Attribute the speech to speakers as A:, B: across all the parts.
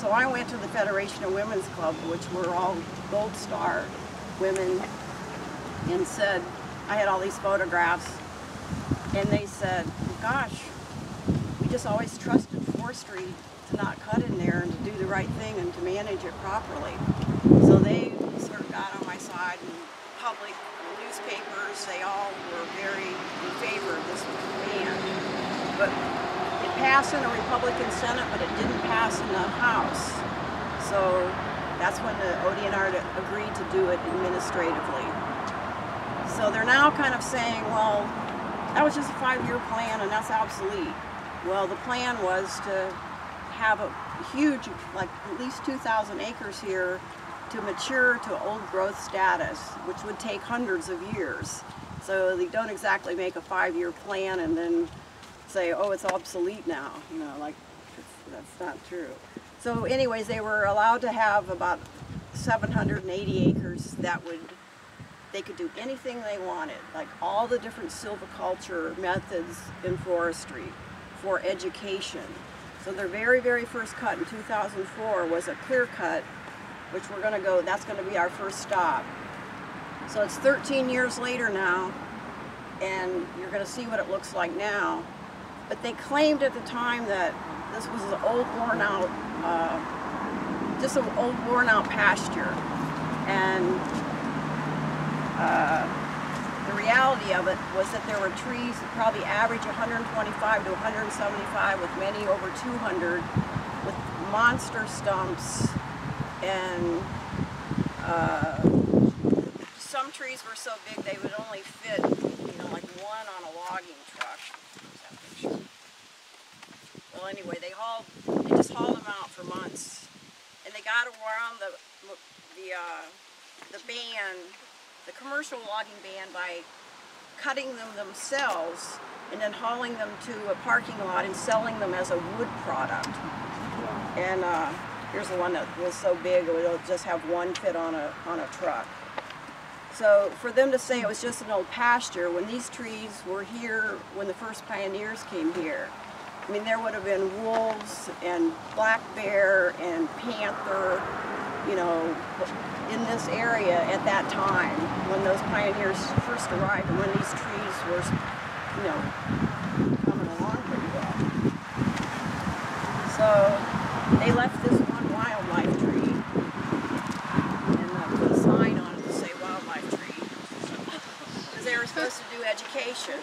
A: So I went to the Federation of Women's Club, which were all Gold Star women, and said, I had all these photographs, and they said, gosh, we just always trusted forestry to not cut in there and to do the right thing and to manage it properly. So they sort of got on my side, and public newspapers, they all were very in favor of this ban. But it passed in a Republican Senate, but it didn't pass in the House. So that's when the ODNR agreed to do it administratively. So they're now kind of saying, well, that was just a 5-year plan and that's obsolete. Well, the plan was to have a huge, like at least 2,000 acres here to mature to old growth status, which would take hundreds of years. So they don't exactly make a 5-year plan and then say, oh, it's obsolete now. You know, like, that's not true. So anyways, they were allowed to have about 780 acres that they could do anything they wanted, like all the different silviculture methods in forestry for education. So their very, very first cut in 2004 was a clear cut, which we're going to go, that's going to be our first stop. So it's 13 years later now, and you're going to see what it looks like now. But they claimed at the time that this was an old, worn out, just an old, worn out pasture. And the reality of it was that there were trees that probably average 125 to 175, with many over 200, with monster stumps, and some trees were so big they would only fit, you know, like one on a logging truck. Well, anyway, they just hauled them out for months, and they got around the ban, the commercial logging ban, by cutting them themselves and then hauling them to a parking lot and selling them as a wood product. And here's the one that was so big it would just have one fit on a truck. So for them to say it was just an old pasture when these trees were here when the first pioneers came here, I mean, there would have been wolves and black bear and panther, you know, in this area at that time when those pioneers first arrived, and when these trees were, you know, coming along pretty well. So they left this one wildlife tree and put a sign on it to say wildlife tree, because they were supposed to do education.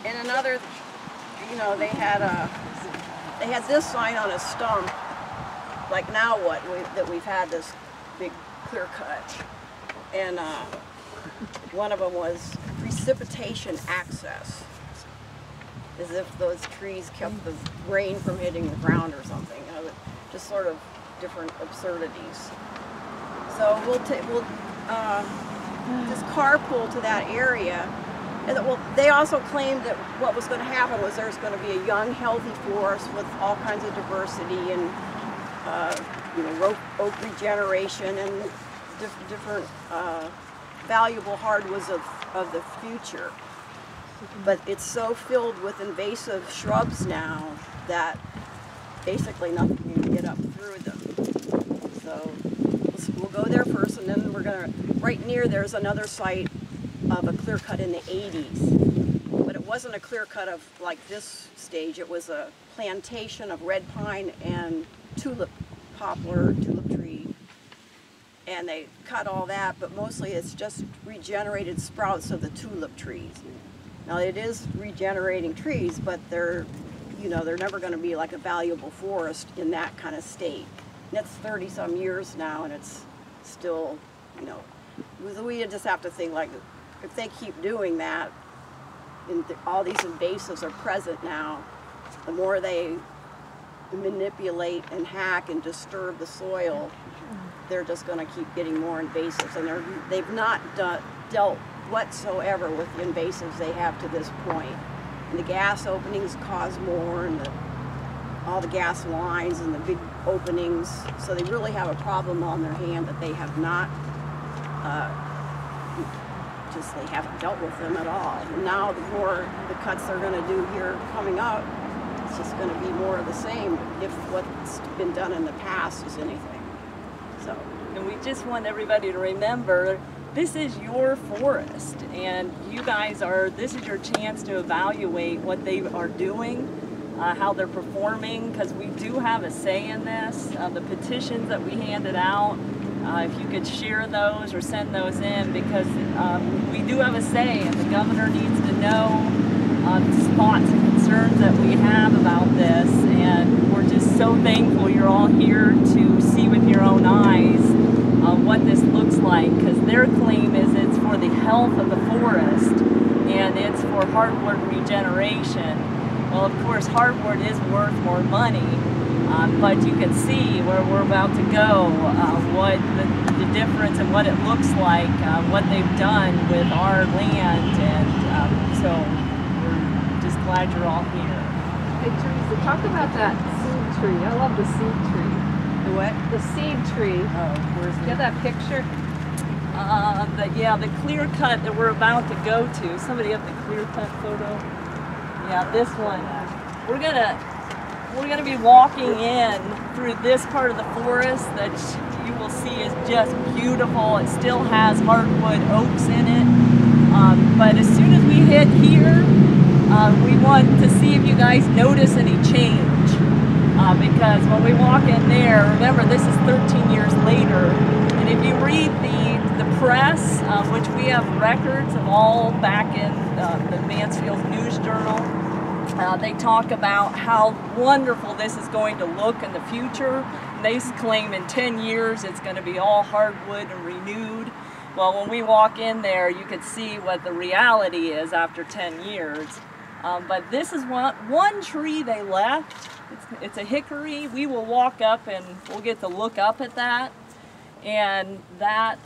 A: And another, you know, they had this sign on a stump, like now what, that we've had this big clear cut. And one of them was precipitation access, as if those trees kept the rain from hitting the ground or something. You know, just sort of different absurdities. So we'll just carpool to that area. And well, they also claimed that what was going to happen was there's going to be a young, healthy forest with all kinds of diversity and you know, oak regeneration and different valuable hardwoods of the future. But it's so filled with invasive shrubs now that basically nothing can get up through them. So we'll go there first, and then we're going to, right near there's another site of a clear cut in the 80s. But it wasn't a clear cut of like this stage, it was a plantation of red pine and tulip tree. And they cut all that, but mostly it's just regenerated sprouts of the tulip trees. Now it is regenerating trees, but they're, you know, they're never going to be like a valuable forest in that kind of state. And it's 30-some years now, and it's still, you know, we just have to think like, if they keep doing that, and all these invasives are present now, the more they manipulate and hack and disturb the soil, they're just going to keep getting more invasives, and they've not dealt whatsoever with the invasives they have to this point. And the gas openings cause more, and all the gas lines and the big openings, so they really have a problem on their hand that they have not they haven't dealt with them at all. And now the more the cuts they're going to do here coming up, it's just going to be more of the same if what's been done in the past is anything. So.
B: And we just want everybody to remember, this is your forest, and you guys this is your chance to evaluate what they are doing, how they're performing, because we do have a say in this. The petitions that we handed out, if you could share those or send those in, because we do have a say, and the governor needs to know the thoughts and concerns that we have about this, and we're just so thankful you're all here to see with your own eyes what this looks like, because their claim is it's for the health of the forest and it's for hardwood regeneration. Well, of course, hardwood is worth more money, but you can see where we're about to go, what the difference and what it looks like, what they've done with our land, and so we're just glad you're all here.
C: Hey Theresa, talk about that seed tree. I love the seed tree.
A: The what?
C: The seed tree.
A: Oh, where's
C: Do you have that picture?
B: The Clearcut that we're about to go to. Somebody have the Clearcut photo? Yeah, this one. We're gonna be walking in through this part of the forest that you will see is just beautiful. It still has hardwood oaks in it. But as soon as we hit here, we want to see if you guys notice any change. Because when we walk in there, remember this is 13 years later, and if you read the press, which we have records of all back in the Mansfield News Journal, they talk about how wonderful this is going to look in the future. They claim in 10 years it's going to be all hardwood and renewed. Well, when we walk in there, you can see what the reality is after 10 years. But this is one tree they left. It's a hickory. We will walk up and we'll get to look up at that. And that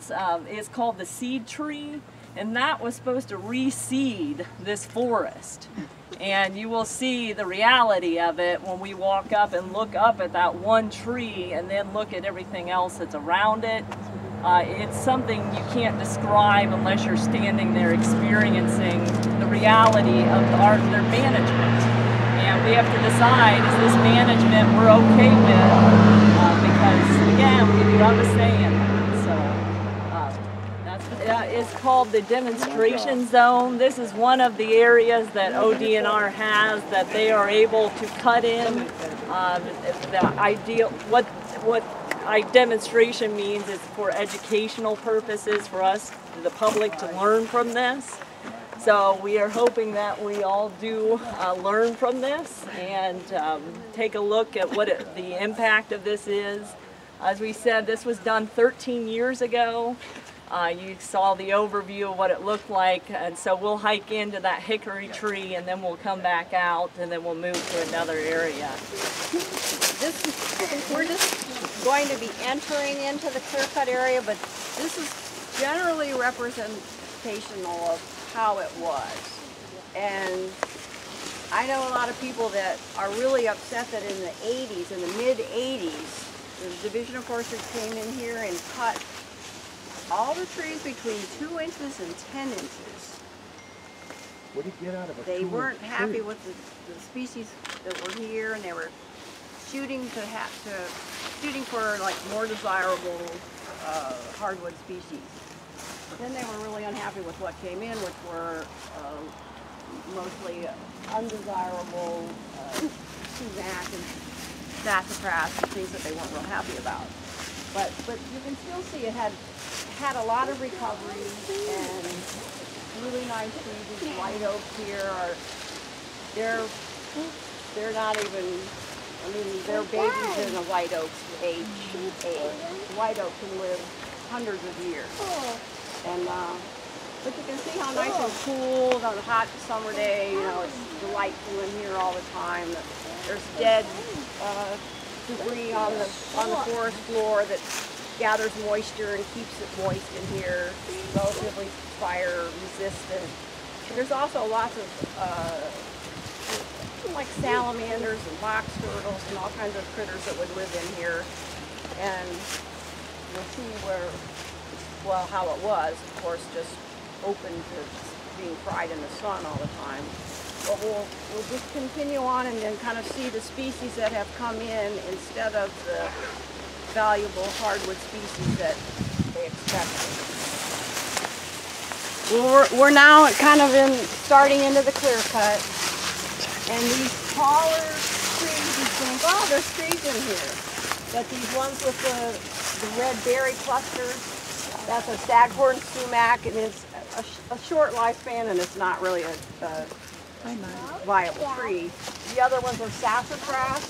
B: is called the seed tree. And that was supposed to reseed this forest. And you will see the reality of it when we walk up and look up at that one tree and then look at everything else that's around it. It's something you can't describe unless you're standing there experiencing the reality of their management. And we have to decide, is this management we're okay with? Because again, we do have a say in it. So it's called the demonstration zone. This is one of the areas that ODNR has that they are able to cut in. The ideal, what demonstration means is for educational purposes for us, the public, to learn from this. So we are hoping that we all do learn from this and take a look at what the impact of this is. As we said, this was done 13 years ago. You saw the overview of what it looked like, and so we'll hike into that hickory tree and then we'll come back out and then we'll move to another area.
A: We're just going to be entering into the Clearcut area, but this is generally representational of how it was. And I know a lot of people that are really upset that in the 80s, in the mid-80s, the Division of Forestry came in here and cut all the trees between 2 inches and 10 inches.
D: What do you get out of a
A: They weren't happy with the species that were here, and they were shooting for like more desirable hardwood species. Then they were really unhappy with what came in, which were mostly undesirable sumac and sassafras and things that they weren't real happy about. But you can still see it had a lot of recovery and really nice trees. These white oaks here they're not even, I mean, they're babies in a white oak's age. White oak can live hundreds of years. And but you can see how nice and cool on a hot summer day. You know, it's delightful in here all the time. There's dead debris on the forest floor that gathers moisture and keeps it moist in here. It's relatively fire resistant. There's also lots of like salamanders and box turtles and all kinds of critters that would live in here. And you'll see how it was, of course, just open to being fried in the sun all the time. But we'll just continue on and then kind of see the species that have come in instead of the valuable hardwood species that they expected. Well, we're now kind of starting into the clear cut, and these taller trees, you think, oh, there's trees in here. But these ones with the red berry clusters, that's a staghorn sumac, and it's a short lifespan, and it's not really a viable tree. The other ones are sassafras,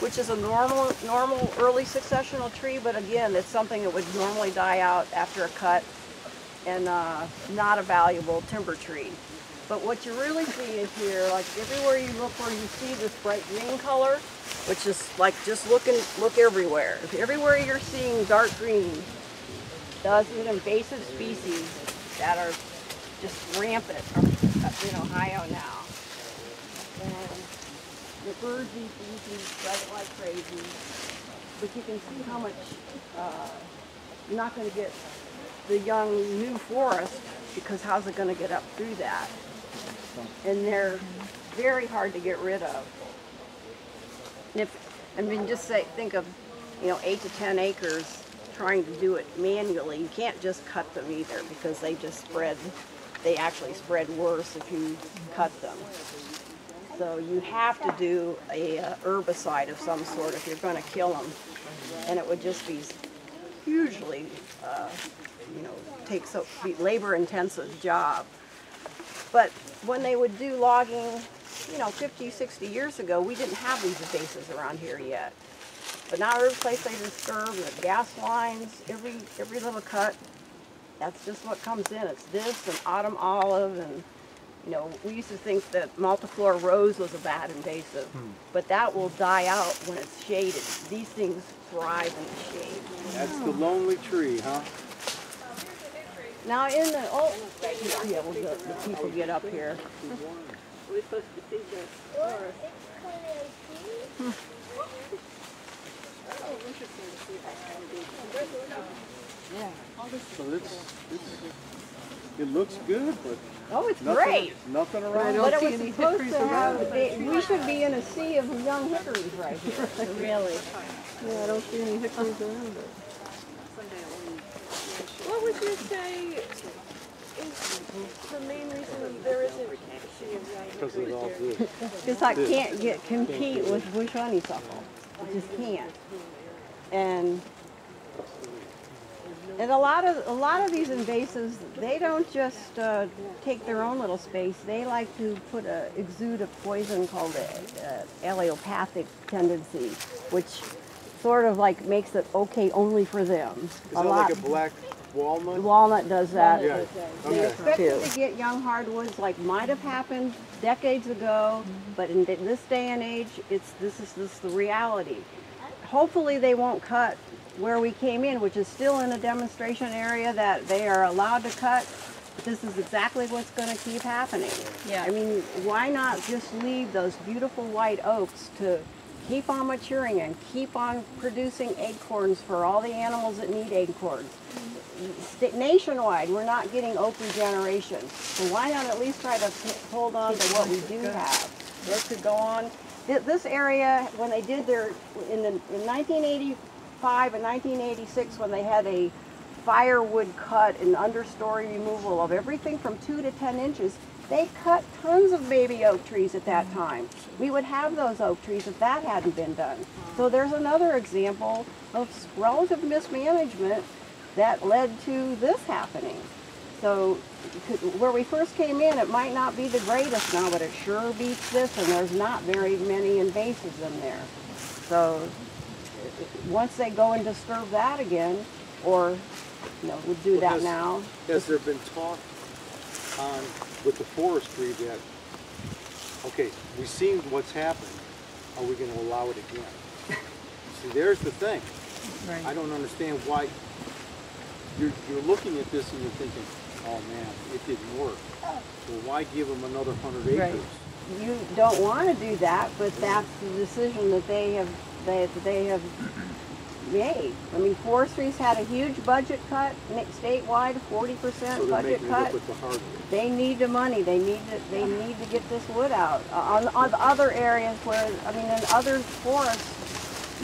A: which is a normal early successional tree, but again, it's something that would normally die out after a cut, and not a valuable timber tree. But what you really see is here, like everywhere you look where you see this bright green color, which is like just look everywhere. Everywhere you're seeing dark green, those are invasive species that are just rampant, high out now. And the birds eat these right like crazy. But you can see how much you're not going to get the young new forest, because how's it going to get up through that? And they're very hard to get rid of. And just think of 8 to 10 acres trying to do it manually. You can't just cut them either, because they actually spread worse if you cut them. So you have to do a herbicide of some sort if you're going to kill them, and it would just be hugely be labor-intensive job. But when they would do logging, 50, 60 years ago, we didn't have these invasives around here yet. But now every place they disturb, the gas lines, every little cut, that's just what comes in. It's this and autumn olive, and we used to think that multiflora rose was a bad invasive, but that will die out when it's shaded. These things thrive in the shade.
D: That's the lonely tree, huh?
A: Now the people get up here. We're supposed to see this forest. Yeah.
D: So it looks good, but
A: oh, it's great.
D: Nothing around.
A: But it was supposed to have. We should be in a sea of young hickories right here. Really.
C: Yeah, I don't see any hickories around it.
B: What would you say is the main reason there isn't
D: Because it's all good.
A: Because I can't compete with bush honeysuckle. I just can't. And a lot of these invasives, they don't just take their own little space. They like to exude a poison called allelopathic tendency, which sort of like makes it okay only for them.
D: Is that like a black walnut?
A: Walnut does that.
D: Yeah.
A: They expected to get young hardwoods like might have happened decades ago, but in this day and age, this is the reality. Hopefully they won't cut where we came in, which is still in a demonstration area that they are allowed to cut. But this is exactly what's going to keep happening.
B: Yeah.
A: I mean, why not just leave those beautiful white oaks to keep on maturing and keep on producing acorns for all the animals that need acorns? Nationwide, we're not getting oak regeneration. So why not at least try to hold on to what we do have? This could go on. This area, when they did in 1985 and 1986, when they had a firewood cut and understory removal of everything from 2 to 10 inches, they cut tons of baby oak trees at that time. We would have those oak trees if that hadn't been done. So there's another example of relative mismanagement that led to this happening. So where we first came in, it might not be the greatest now, but it sure beats this, and there's not very many invasives in there. So once they go and disturb that again, or we'll do that now.
D: Has there been talk on with the forestry that, okay, we've seen what's happened, are we going to allow it again? See, there's the thing.
B: Right.
D: I don't understand why you're looking at this and you're thinking, oh man, it didn't work. Well, why give them another 100 acres?
A: Right. You don't want to do that, but that's the decision that they have made. I mean, forestry's had a huge budget cut, statewide, 40%
D: So they're
A: budget
D: making it
A: cut.
D: up with the hardwood.
A: They need the money. They need to get this wood out. On the other areas where, I mean, in other forests,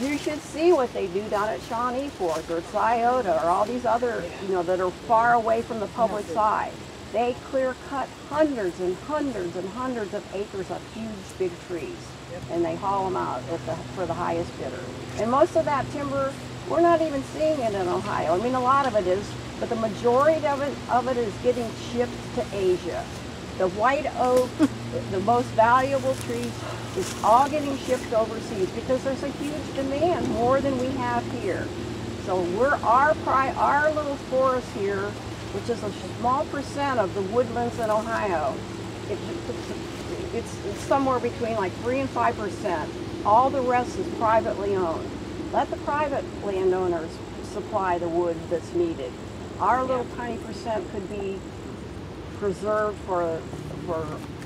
A: you should see what they do down at Shawnee Forest or Scioto or all these other, you know, that are far away from the public side. They clear cut hundreds and hundreds and hundreds of acres of huge big trees, and they haul them out for the highest bidder. And most of that timber, we're not even seeing it in Ohio. I mean, a lot of it is, but the majority of it is getting shipped to Asia. The white oak, the most valuable trees, is all getting shipped overseas because there's a huge demand, more than we have here. So our little forest here, which is a small percent of the woodlands in Ohio, it's somewhere between like 3 and 5%. All the rest is privately owned. Let the private landowners supply the wood that's needed. Our little tiny percent could be preserved for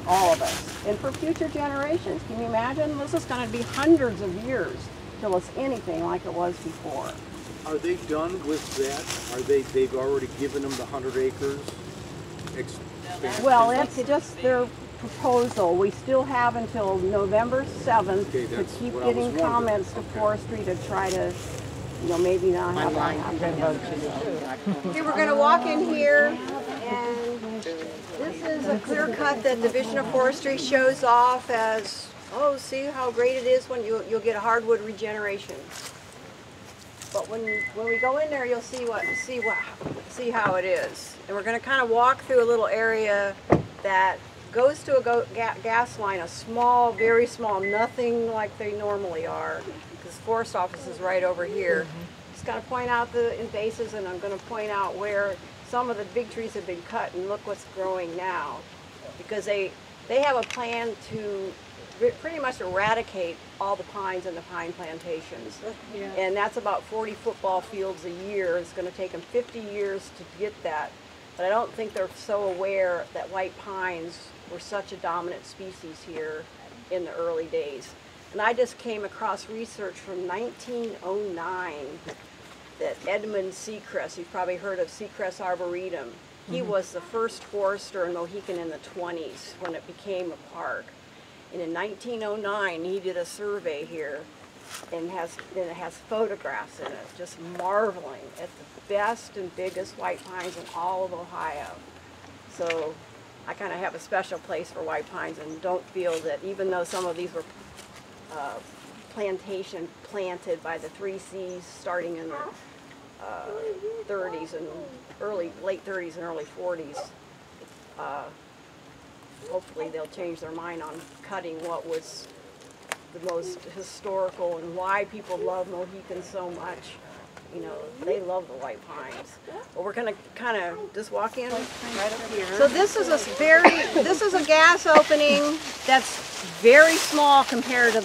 A: all of us and for future generations. Can you imagine? This is going to be hundreds of years till it's anything like it was before.
D: Are they done with that? Are they've already given them the 100 acres?
A: Well, it's just their proposal. We still have until November 7th to keep getting comments to forestry to try to, you know, maybe not have that happen. Okay, we're going to walk in here, and this is a clear cut that Division of Forestry shows off as, oh, see how great it is when you'll get a hardwood regeneration. But when we go in there, you'll see how it is. And we're going to kind of walk through a little area that goes to a gas line, a small, very small, nothing like they normally are, because the forest office is right over here. Just going to point out the invasives, and I'm going to point out where some of the big trees have been cut, and look what's growing now. Because they have a plan to pretty much eradicate all the pines and the pine plantations. Yeah. And that's about 40 football fields a year. It's going to take them 50 years to get that. But I don't think they're so aware that white pines were such a dominant species here in the early days. And I just came across research from 1909 that Edmund Sechrest, you've probably heard of Sechrest Arboretum, he was the first forester in Mohican in the 20s when it became a park. And in 1909, he did a survey here, and it has photographs in it, just marveling at the best and biggest white pines in all of Ohio. So I kind of have a special place for white pines, and don't feel that even though some of these were planted by the 3 Cs starting in the 30s and late 30s and early 40s, hopefully they'll change their mind on cutting what was the most historical and why people love Mohican so much. You know, they love the white pines. But we're going to kind of just walk in right up here. So this is a gas opening that's very small compared to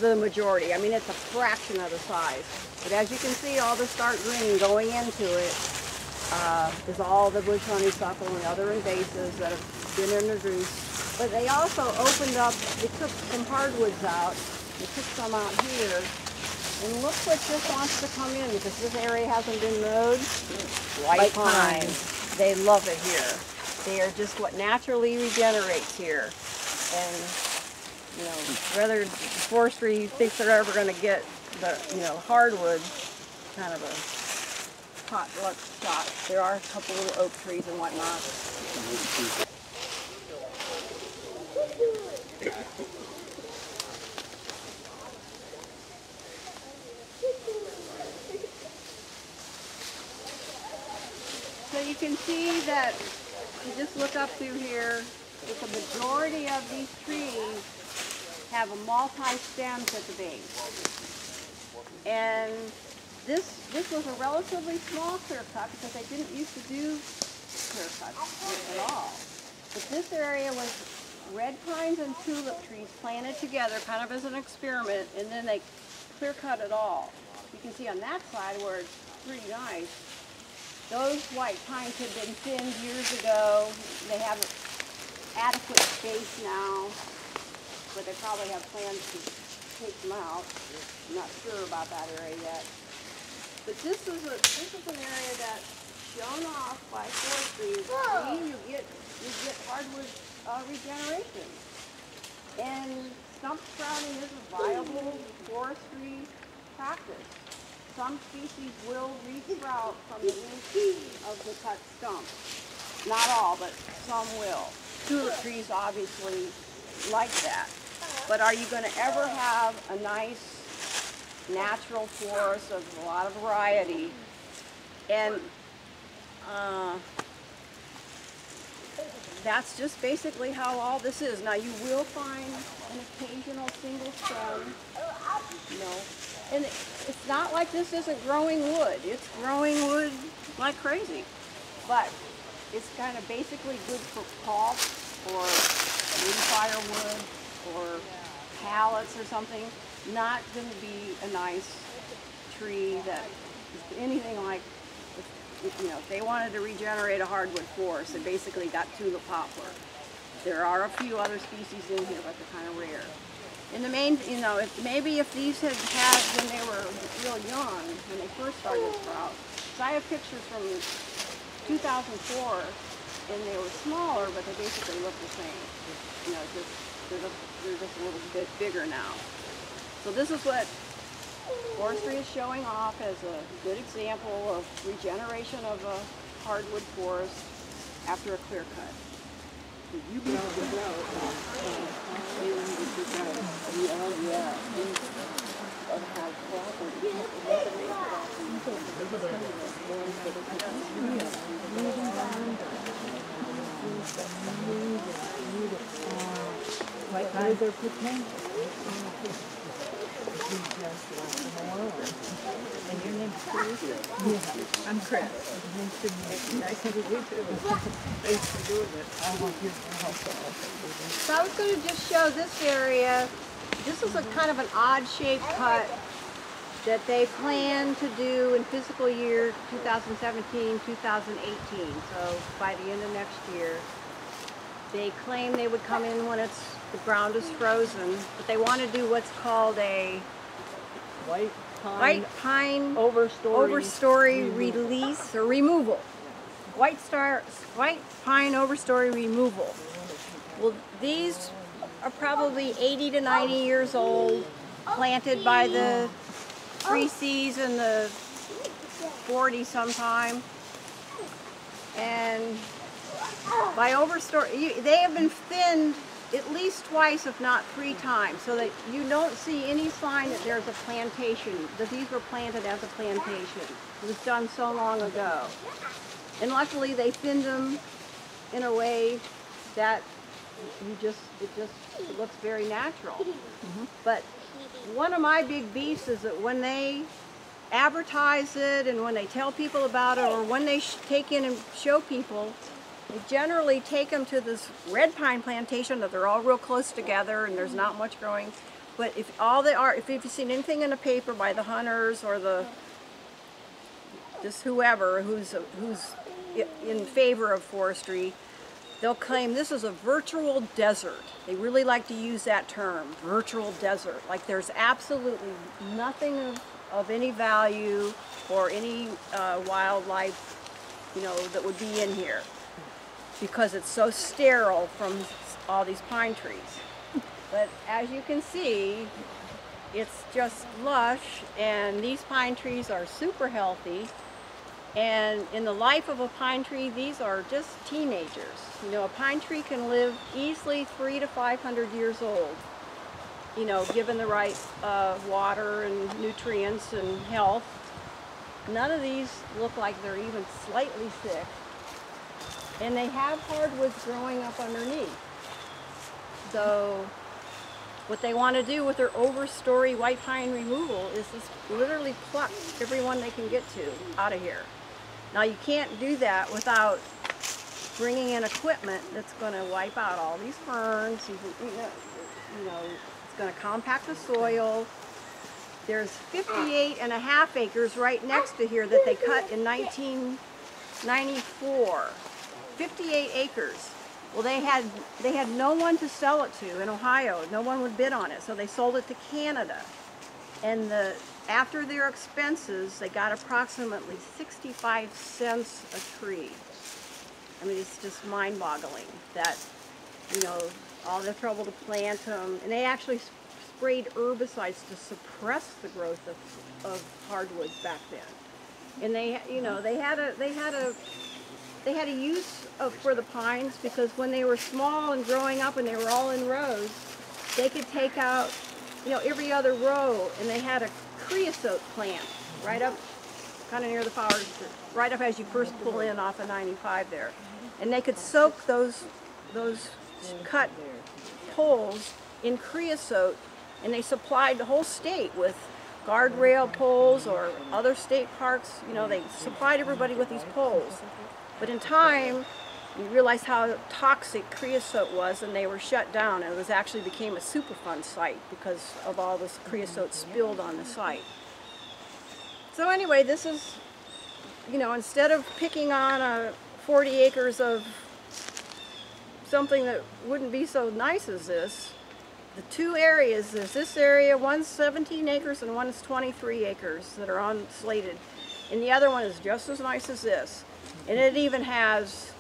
A: the majority. I mean, it's a fraction of the size. But as you can see, all the stark green going into it is all the bush honeysuckle and other invasives that have been introduced. But they also opened up, they took some hardwoods out, they took some out here, and look what just wants to come in because this area hasn't been mowed. White pines. They love it here. They are just what naturally regenerates here. And, you know, whether forestry thinks they're ever going to get the, you know, hardwood, kind of a hot luck shot. There are a couple little oak trees and whatnot. So you can see that, you just look up through here, that the majority of these trees have a multi-stems at the base. And this was a relatively small clear cut because they didn't used to do clear cuts at all. But this area was red pines and tulip trees planted together kind of as an experiment, and then they clear cut it all. You can see on that side where it's pretty nice. Those white pines had been thinned years ago. They have adequate space now, but they probably have plans to take them out. I'm not sure about that area yet. But this is an area that's shown off by forestry. You get hardwood regeneration. And stump sprouting is a viable forestry practice. Some species will resprout from the roots of the cut stump. Not all, but some will. Tulip trees obviously like that. But are you going to ever have a nice natural forest of a lot of variety? And that's just basically how all this is. Now you will find an occasional single stem, you know, and it's not like this isn't growing wood. It's growing wood like crazy, but it's kind of basically good for pulp or wood firewood or pallets or something. Not going to be a nice tree that is anything like, you know, if they wanted to regenerate a hardwood forest, they basically got tulip poplar. There are a few other species in here, but they're kind of rare. In the main, you know, maybe if these had when they were real young, when they first started to sprout. So I have pictures from 2004, and they were smaller, but they basically look the same. You know, they're just a little bit bigger now. So this is what forestry is showing off as a good example of regeneration of a hardwood forest after a clear cut. You know the
C: And your name's Theresa? Yeah, I'm Chris. Nice to meet you. Nice to meet you too. Thanks for doing it.
A: So I was going to just show this area. This is a kind of an odd shaped cut that they plan to do in fiscal year 2017, 2018. So by the end of next year. They claim they would come in when the ground is frozen, but they want to do what's called a
B: White
A: pine
B: overstory
A: release or removal. White pine overstory removal. Well, these are probably 80 to 90 years old, planted by the 3Cs in the 40s sometime. And by overstory, they have been thinned at least twice, if not 3 times, so that you don't see any sign that there's a plantation, that these were planted as a plantation. It was done so long ago. And luckily they thinned them in a way that it just looks very natural. Mm-hmm. But one of my big beefs is that when they advertise it and when they tell people about it, or when they take in and show people, they generally take them to this red pine plantation that they're all real close together and there's not much growing. But if you've seen anything in the paper by the hunters or whoever who's in favor of forestry, they'll claim this is a virtual desert. They really like to use that term, virtual desert. Like there's absolutely nothing of any value or any wildlife, you know, that would be in here, because it's so sterile from all these pine trees. But as you can see, it's just lush, and these pine trees are super healthy. And in the life of a pine tree, these are just teenagers. You know, a pine tree can live easily 300 to 500 years old, you know, given the right water and nutrients and health. None of these look like they're even slightly sick. And they have hardwoods growing up underneath. So what they want to do with their overstory white pine removal is just literally pluck everyone they can get to out of here. Now you can't do that without bringing in equipment that's going to wipe out all these ferns. You know, it's going to compact the soil. There's 58.5 acres right next to here that they cut in 1994. 58 acres. Well, they had no one to sell it to in Ohio. No one would bid on it, so they sold it to Canada. And the after their expenses, they got approximately 65 cents a tree. I mean, it's just mind-boggling that, you know, all the trouble to plant them, and they actually sprayed herbicides to suppress the growth of hardwoods back then. And they, you know, they had a use for the pines, because when they were small and growing up and they were all in rows, they could take out, you know, every other row, and they had a creosote plant right up, kind of near the power, right up as you first pull in off of 95 there. And they could soak those cut poles in creosote, and they supplied the whole state with guardrail poles, or other state parks, you know, they supplied everybody with these poles. But in time, we realized how toxic creosote was, and they were shut down, and it was actually became a Superfund site because of all this creosote spilled on the site. So anyway, this is, you know, instead of picking on 40 acres of something that wouldn't be so nice as this, the two areas, there's this area, one's 17 acres and one's 23 acres that are on slated, and the other one is just as nice as this. And it even has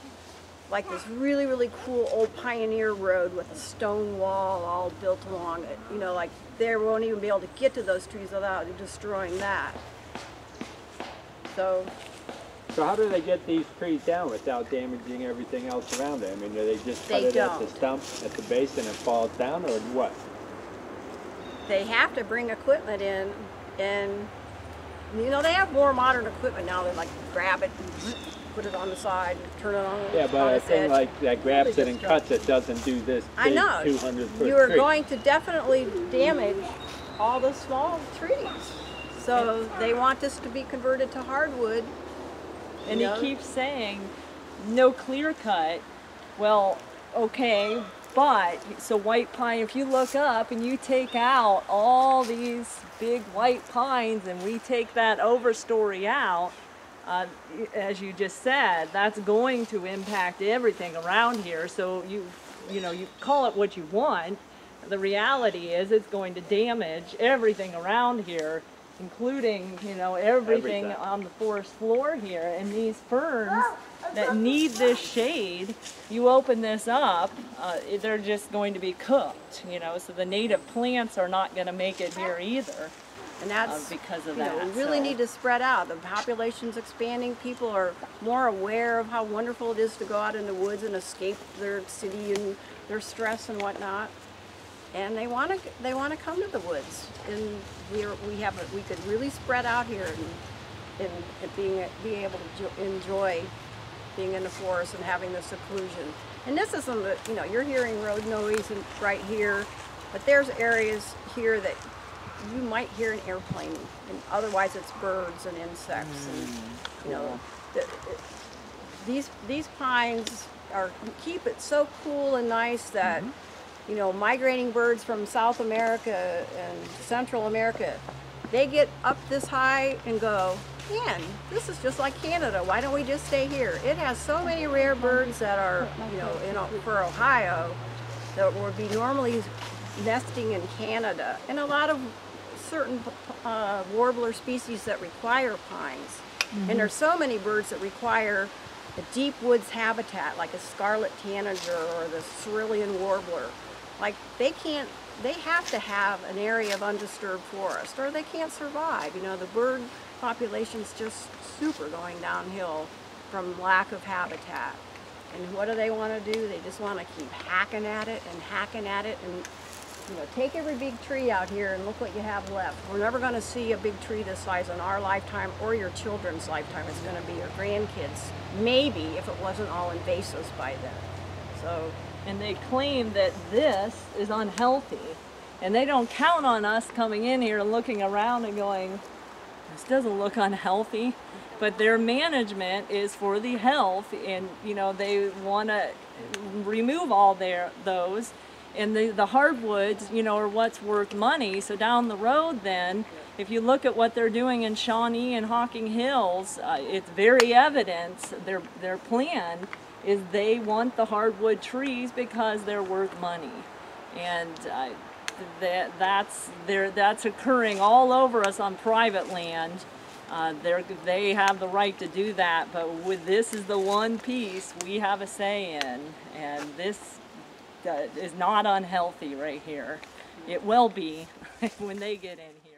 A: like this really, really cool old pioneer road with a stone wall all built along it. You know, like they won't even be able to get to those trees without destroying that. So
E: how do they get these trees down without damaging everything else around it? I mean, do they just cut it at the stump at the base and it falls down, or what?
A: They have to bring equipment in, and you know, they have more modern equipment now. They like grab it and put it on the side and turn it on.
E: Yeah, but a thing like that grabs it and cuts it doesn't do this big 200-foot tree.
A: You are going to definitely damage all the small trees. So they want this to be converted to hardwood.
B: And he keeps saying, no clear cut. Well, okay, but, so white pine, if you look up and you take out all these big white pines and we take that overstory out, as you just said, that's going to impact everything around here. So you know, you call it what you want. The reality is it's going to damage everything around here, including, you know, everything on the forest floor here. And these ferns that need this shade, you open this up, they're just going to be cooked, you know, so the native plants are not going to make it here either.
A: And that's
B: because of
A: that. We really need to spread out. The population's expanding. People are more aware of how wonderful it is to go out in the woods and escape their city and their stress and whatnot. And they want to come to the woods. And we could really spread out here and be able to enjoy being in the forest and having the seclusion. And this isn't, you know, you're hearing road noise right here, but there's areas here that you might hear an airplane, and otherwise it's birds and insects. And, you know, these pines keep it so cool and nice that, you know, migrating birds from South America and Central America, they get up this high and go, man, this is just like Canada. Why don't we just stay here? It has so many rare birds that are, you know, for Ohio, that would be normally nesting in Canada, and a lot of certain warbler species that require pines. And there's so many birds that require a deep woods habitat, like a scarlet tanager or the cerulean warbler. Like they have to have an area of undisturbed forest, or they can't survive. You know, the bird population's just super going downhill from lack of habitat. And what do they want to do? They just want to keep hacking at it and hacking at it, and, you know, take every big tree out here and look what you have left. We're never going to see a big tree this size in our lifetime or your children's lifetime. It's going to be your grandkids, maybe, if it wasn't all invasives by then. So,
B: and they claim that this is unhealthy, and they don't count on us coming in here and looking around and going, this doesn't look unhealthy. But their management is for the health, and, you know, they want to remove all those. And the hardwoods, you know, are what's worth money. So down the road then, if you look at what they're doing in Shawnee and Hocking Hills, it's very evident their plan is they want the hardwood trees because they're worth money. And that's occurring all over us on private land. They have the right to do that, but this is the one piece we have a say in, and this is not unhealthy right here. It will be when they get in here.